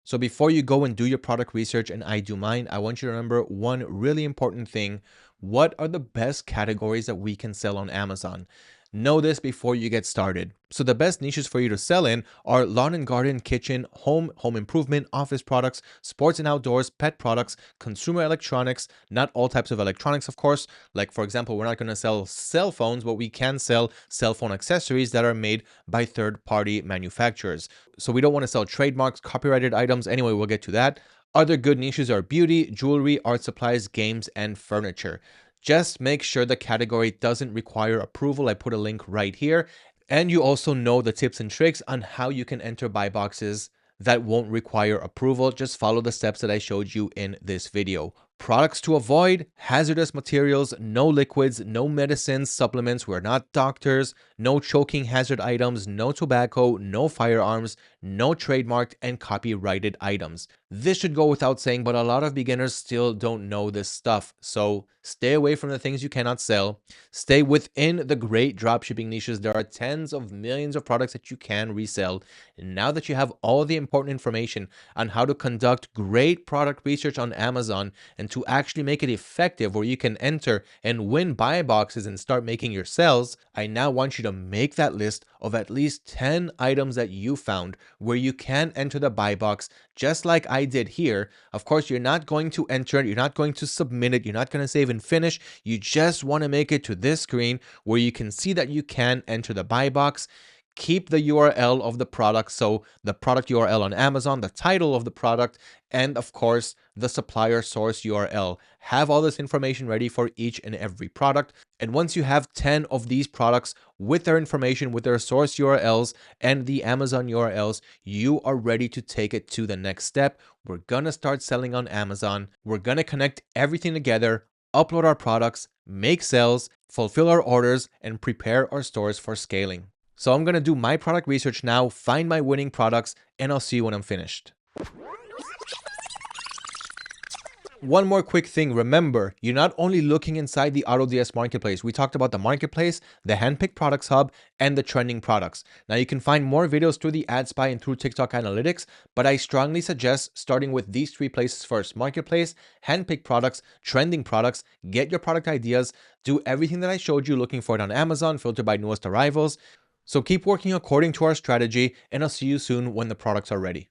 So before you go and do your product research and I do mine, I want you to remember one really important thing. What are the best categories that we can sell on Amazon? Know this before you get started. So the best niches for you to sell in are lawn and garden, kitchen, home improvement, office products, sports and outdoors, pet products, consumer electronics, not all types of electronics, of course. Like for example, we're not going to sell cell phones, but we can sell cell phone accessories that are made by third-party manufacturers. So we don't want to sell trademarks, copyrighted items. Anyway, we'll get to that. Other good niches are beauty, jewelry, art supplies, games, and furniture. Just make sure the category doesn't require approval. I put a link right here. And you also know the tips and tricks on how you can enter buy boxes that won't require approval. Just follow the steps that I showed you in this video. Products to avoid: hazardous materials, no liquids, no medicines, supplements. We're not doctors. No choking hazard items, no tobacco, no firearms, no trademarked and copyrighted items. This should go without saying, but a lot of beginners still don't know this stuff. So stay away from the things you cannot sell. Stay within the great dropshipping niches. There are tens of millions of products that you can resell. And now that you have all the important information on how to conduct great product research on Amazon and to actually make it effective where you can enter and win buy boxes and start making your sales, I now want you to make that list of at least 10 items that you found where you can enter the buy box, just like I did here. Of course, you're not going to enter it, you're not going to submit it, you're not going to save and finish. You just want to make it to this screen where you can see that you can enter the buy box. Keep the URL of the product, so the product URL on Amazon, the title of the product, and of course, the supplier source URL. Have all this information ready for each and every product. And once you have 10 of these products with their information, with their source URLs and the Amazon URLs, you are ready to take it to the next step. We're gonna start selling on Amazon. We're gonna connect everything together, upload our products, make sales, fulfill our orders, and prepare our stores for scaling. So I'm going to do my product research now, find my winning products, and I'll see you when I'm finished. One more quick thing. Remember, you're not only looking inside the AutoDS marketplace. We talked about the marketplace, the handpicked products hub, and the trending products. Now you can find more videos through the AdSpy and through TikTok analytics, but I strongly suggest starting with these three places first: marketplace, handpicked products, trending products. Get your product ideas, do everything that I showed you, looking for it on Amazon, filter by newest arrivals. So keep working according to our strategy, and I'll see you soon when the products are ready.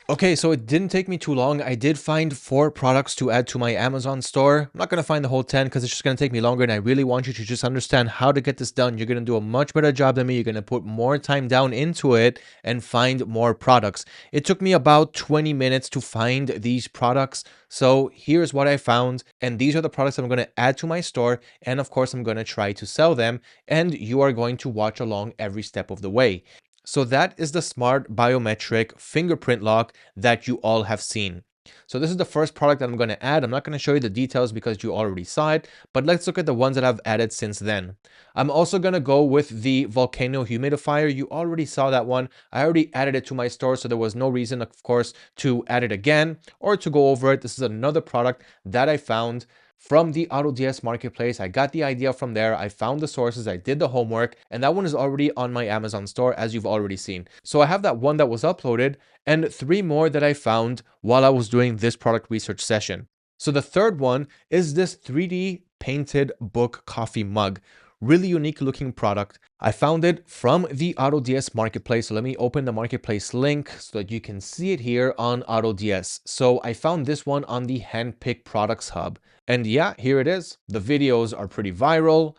Okay, so it didn't take me too long. I did find 4 products to add to my Amazon store. I'm not going to find the whole 10 because it's just going to take me longer, and I really want you to just understand how to get this done. You're going to do a much better job than me. You're going to put more time down into it and find more products. It took me about 20 minutes to find these products. So here's what I found, and these are the products I'm going to add to my store, and of course I'm going to try to sell them, and you are going to watch along every step of the way. So that is the smart biometric fingerprint lock that you all have seen. So this is the first product that I'm going to add. I'm not going to show you the details because you already saw it, but let's look at the ones that I've added since then. I'm also going to go with the volcano humidifier. You already saw that one. I already added it to my store, so there was no reason, of course, to add it again or to go over it. This is another product that I found from the AutoDS marketplace. I got the idea from there. I found the sources, I did the homework, and that one is already on my Amazon store, as you've already seen. So I have that one that was uploaded and 3 more that I found while I was doing this product research session. So the third one is this 3D painted book coffee mug. Really unique looking product. I found it from the AutoDS marketplace. So let me open the marketplace link so that you can see it here on AutoDS. So I found this one on the handpicked products hub. And yeah, here it is. The videos are pretty viral,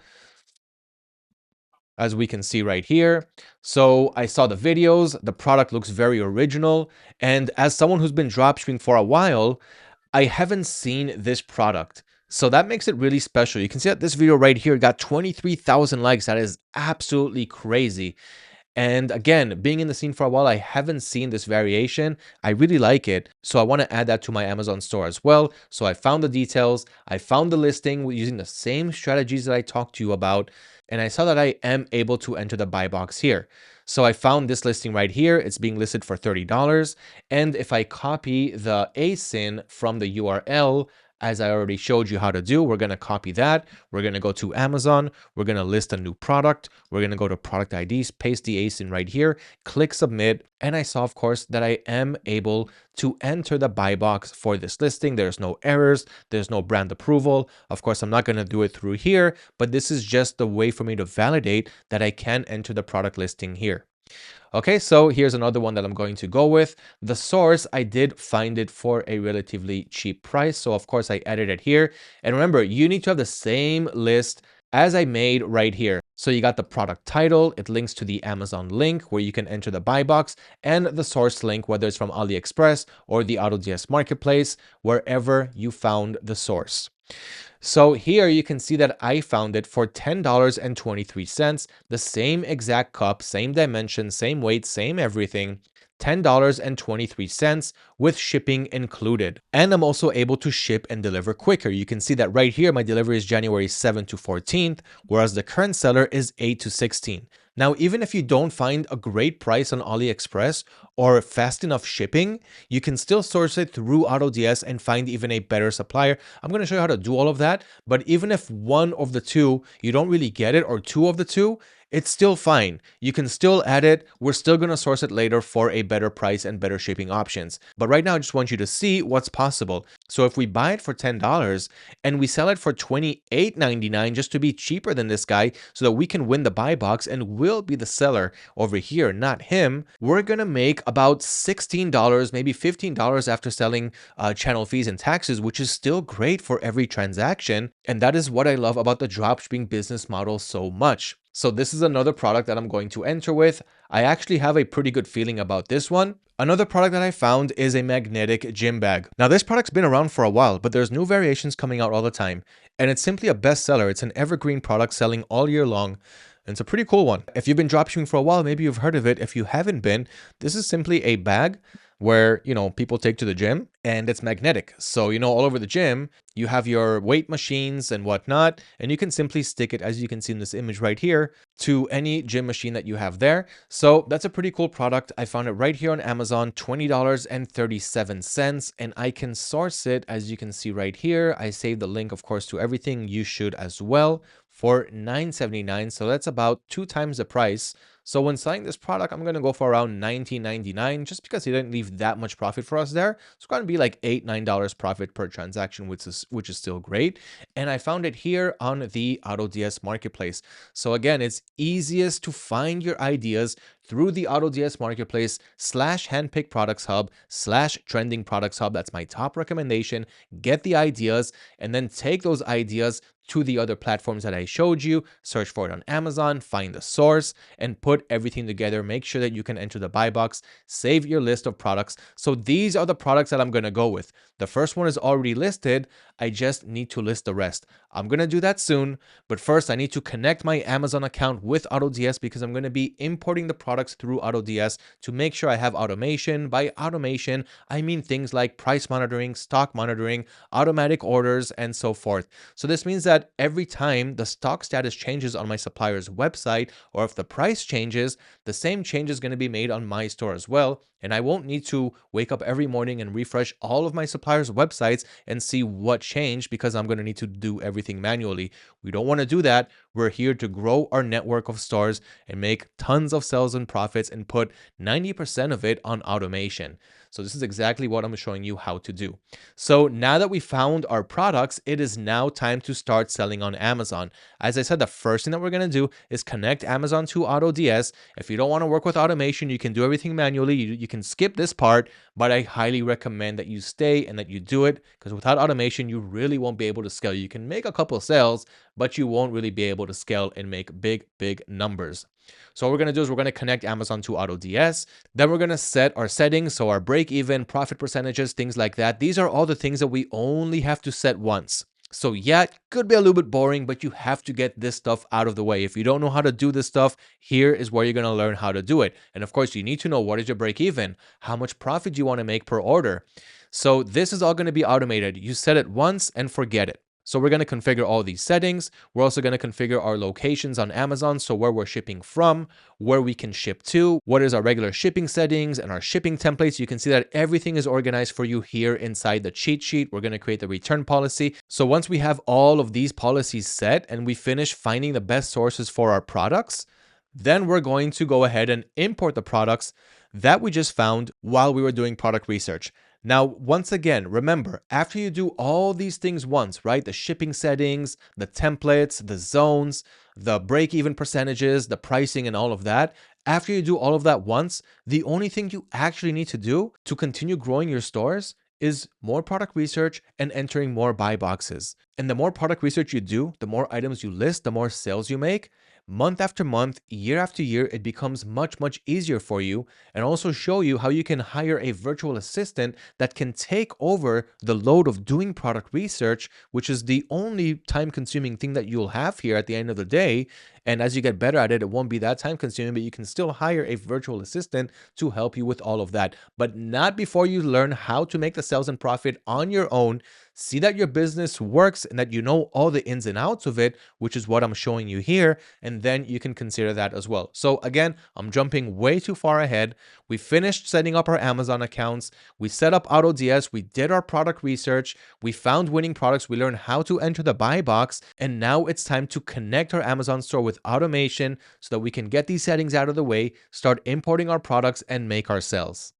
as we can see right here. So I saw the videos, the product looks very original. And as someone who's been dropshipping for a while, I haven't seen this product. So that makes it really special. You can see that this video right here got 23,000 likes. That is absolutely crazy. And again, being in the scene for a while, I haven't seen this variation. I really like it. So I want to add that to my Amazon store as well. So I found the details. I found the listing using the same strategies that I talked to you about. And I saw that I am able to enter the buy box here. So I found this listing right here. It's being listed for $30. And if I copy the ASIN from the URL, as I already showed you how to do. We're going to copy that. We're going to go to Amazon. We're going to list a new product. We're going to go to product IDs, paste the ASIN right here, click submit. And I saw, of course, that I am able to enter the buy box for this listing. There's no errors. There's no brand approval. Of course, I'm not going to do it through here, but this is just the way for me to validate that I can enter the product listing here. Okay, so here's another one that I'm going to go with. The source, I did find it for a relatively cheap price. So of course I added it here. And remember, you need to have the same list as I made right here. So you got the product title, it links to the Amazon link where you can enter the buy box, and the source link, whether it's from AliExpress or the AutoDS marketplace, wherever you found the source. So here you can see that I found it for $10.23, the same exact cup, same dimension, same weight, same everything, $10.23 with shipping included. And I'm also able to ship and deliver quicker. You can see that right here, my delivery is January 7th to 14th, whereas the current seller is 8 to 16. Now, even if you don't find a great price on AliExpress or fast enough shipping, you can still source it through AutoDS and find even a better supplier. I'm going to show you how to do all of that, but even if one of the two, you don't really get it, or two of the two, it's still fine. You can still add it. We're still going to source it later for a better price and better shipping options. But right now, I just want you to see what's possible. So if we buy it for $10 and we sell it for $28.99 just to be cheaper than this guy so that we can win the buy box and we'll be the seller over here, not him, we're going to make about $16, maybe $15 after selling channel fees and taxes, which is still great for every transaction. And that is what I love about the dropshipping business model so much. So this is another product that I'm going to enter with. I actually have a pretty good feeling about this one. Another product that I found is a magnetic gym bag. Now this product's been around for a while, but there's new variations coming out all the time. And it's simply a bestseller. It's an evergreen product selling all year long. And it's a pretty cool one. If you've been dropshipping for a while, maybe you've heard of it. If you haven't been, this is simply a bag where, people take to the gym, and it's magnetic. So, all over the gym, you have your weight machines and whatnot, and you can simply stick it, as you can see in this image right here, to any gym machine that you have there. So that's a pretty cool product. I found it right here on Amazon, $20.37, and I can source it, as you can see right here. I saved the link, of course, to everything. You should as well, for $9.79. So that's about 2 times the price. So when selling this product, I'm going to go for around $19.99 just because he didn't leave that much profit for us there. It's going to be like $8, $9 profit per transaction, which is still great. And I found it here on the AutoDS marketplace. So again, it's easiest to find your ideas through the AutoDS marketplace /handpick products hub /trending products hub. That's my top recommendation. Get the ideas and then take those ideas to the other platforms that I showed you, search for it on Amazon, find the source, and put everything together. Make sure that you can enter the buy box, save your list of products. So these are the products that I'm going to go with. The first one is already listed. I just need to list the rest. I'm going to do that soon, but first I need to connect my Amazon account with AutoDS because I'm going to be importing the products through AutoDS to make sure I have automation. By automation, I mean things like price monitoring, stock monitoring, automatic orders, and so forth. So this means that every time the stock status changes on my supplier's website, or if the price changes, the same change is going to be made on my store as well. And I won't need to wake up every morning and refresh all of my suppliers' websites and see what changed because I'm going to need to do everything manually. We don't want to do that. We're here to grow our network of stores and make tons of sales and profits and put 90% of it on automation. So this is exactly what I'm showing you how to do. So now that we found our products, it is now time to start selling on Amazon. As I said, the first thing that we're going to do is connect Amazon to AutoDS. If you don't want to work with automation, you can do everything manually. You can skip this part, but I highly recommend that you stay and that you do it because without automation, you really won't be able to scale. You can make a couple of sales, but you won't really be able to scale and make big, big numbers. So what we're going to do is we're going to connect Amazon to AutoDS. Then we're going to set our settings. So our break even, profit percentages, things like that. These are all the things that we only have to set once. So yeah, it could be a little bit boring, but you have to get this stuff out of the way. If you don't know how to do this stuff, here is where you're going to learn how to do it. And of course, you need to know what is your break even, how much profit you want to make per order. So this is all going to be automated. You set it once and forget it. So we're going to configure all these settings. We're also going to configure our locations on Amazon. So where we're shipping from, where we can ship to, what is our regular shipping settings and our shipping templates. You can see that everything is organized for you here inside the cheat sheet. We're going to create the return policy. So once we have all of these policies set and we finish finding the best sources for our products, then we're going to go ahead and import the products that we just found while we were doing product research. Now, once again, remember, after you do all these things once, right? The shipping settings, the templates, the zones, the break-even percentages, the pricing, and all of that, after you do all of that once, the only thing you actually need to do to continue growing your stores is more product research and entering more buy boxes. And the more product research you do, the more items you list, the more sales you make. Month after month, year after year, it becomes much, much easier for you, and also show you how you can hire a virtual assistant that can take over the load of doing product research, which is the only time-consuming thing that you'll have here at the end of the day. And as you get better at it, it won't be that time-consuming, but you can still hire a virtual assistant to help you with all of that. But not before you learn how to make the sales and profit on your own, see that your business works and that you know all the ins and outs of it, which is what I'm showing you here, and then you can consider that as well. So again, I'm jumping way too far ahead. We finished setting up our Amazon accounts. We set up AutoDS. We did our product research. We found winning products. We learned how to enter the buy box. And now it's time to connect our Amazon store with automation so that we can get these settings out of the way, start importing our products, and make our sales.